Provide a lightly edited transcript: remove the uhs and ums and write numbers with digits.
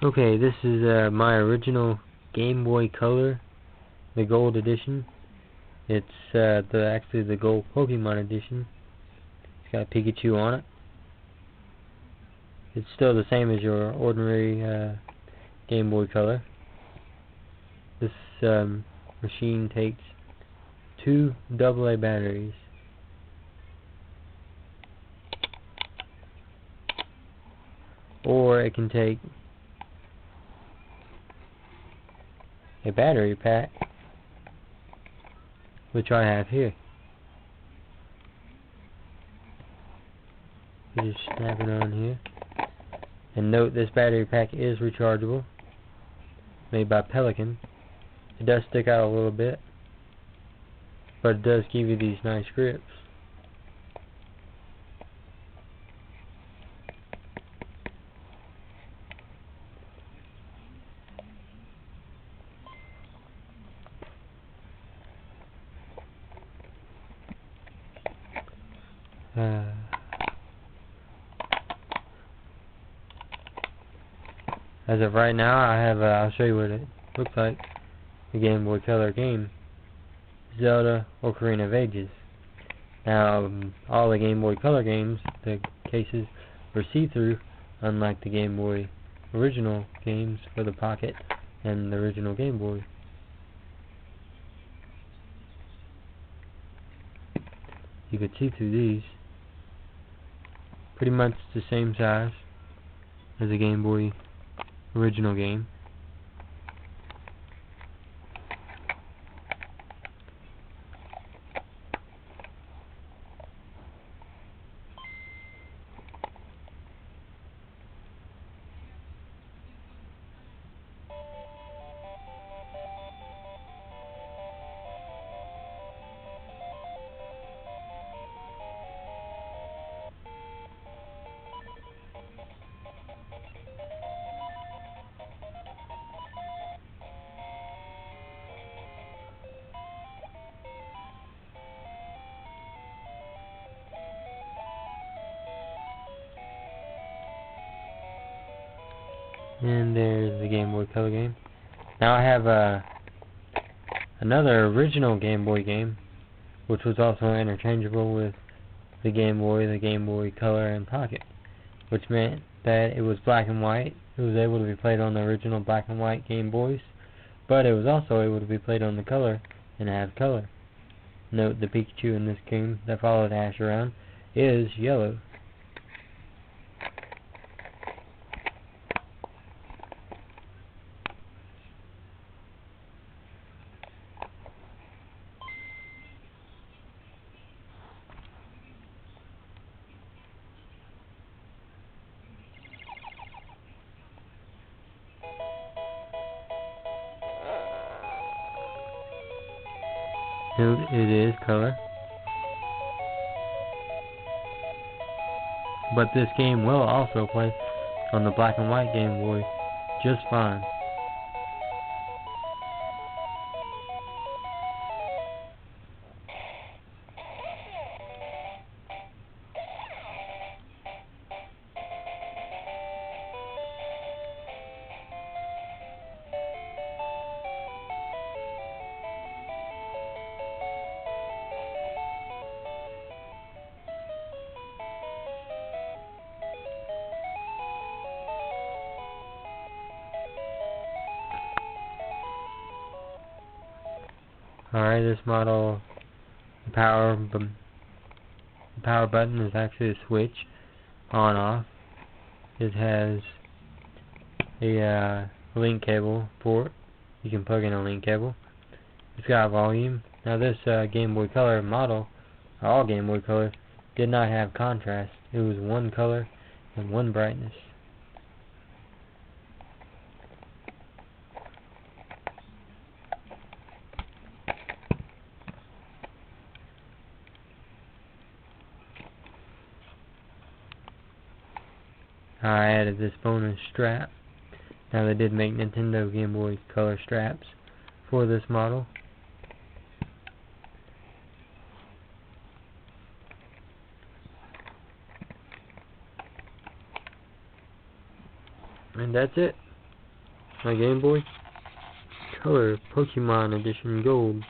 Okay, this is my original Game Boy Color, the Gold Edition. It's actually the Gold Pokemon Edition. It's got Pikachu on it. It's still the same as your ordinary Game Boy Color. This machine takes 2 AA batteries. Or it can take a battery pack, which I have here. You just snap it on here. And note, this battery pack is rechargeable, made by Pelican. It does stick out a little bit, but it does give you these nice grips. As of right now, I have, I'll show you what it looks like, the Game Boy Color game, Zelda Ocarina of Ages. Now, all the Game Boy Color games, the cases were see-through, unlike the Game Boy original games for the Pocket and the original Game Boy. You could see through these. Pretty much the same size as the Game Boy original game. And there's the Game Boy Color game. Now I have another original Game Boy game, which was also interchangeable with the Game Boy Color and Pocket, which meant that it was black and white. It was able to be played on the original black and white Game Boys, but it was also able to be played on the color and have color. Note, the Pikachu in this game that followed Ash around is yellow. Note, it is color. But this game will also play on the black and white Game Boy just fine. Alright, this model, the power button is actually a switch, on off. It has a link cable port. You can plug in a link cable. It's got volume. Now this Game Boy Color model, all Game Boy Color, did not have contrast. It was one color and one brightness. I added this bonus strap. Now they did make Nintendo Game Boy Color straps for this model. And that's it. My Game Boy Color Pokemon Edition Gold.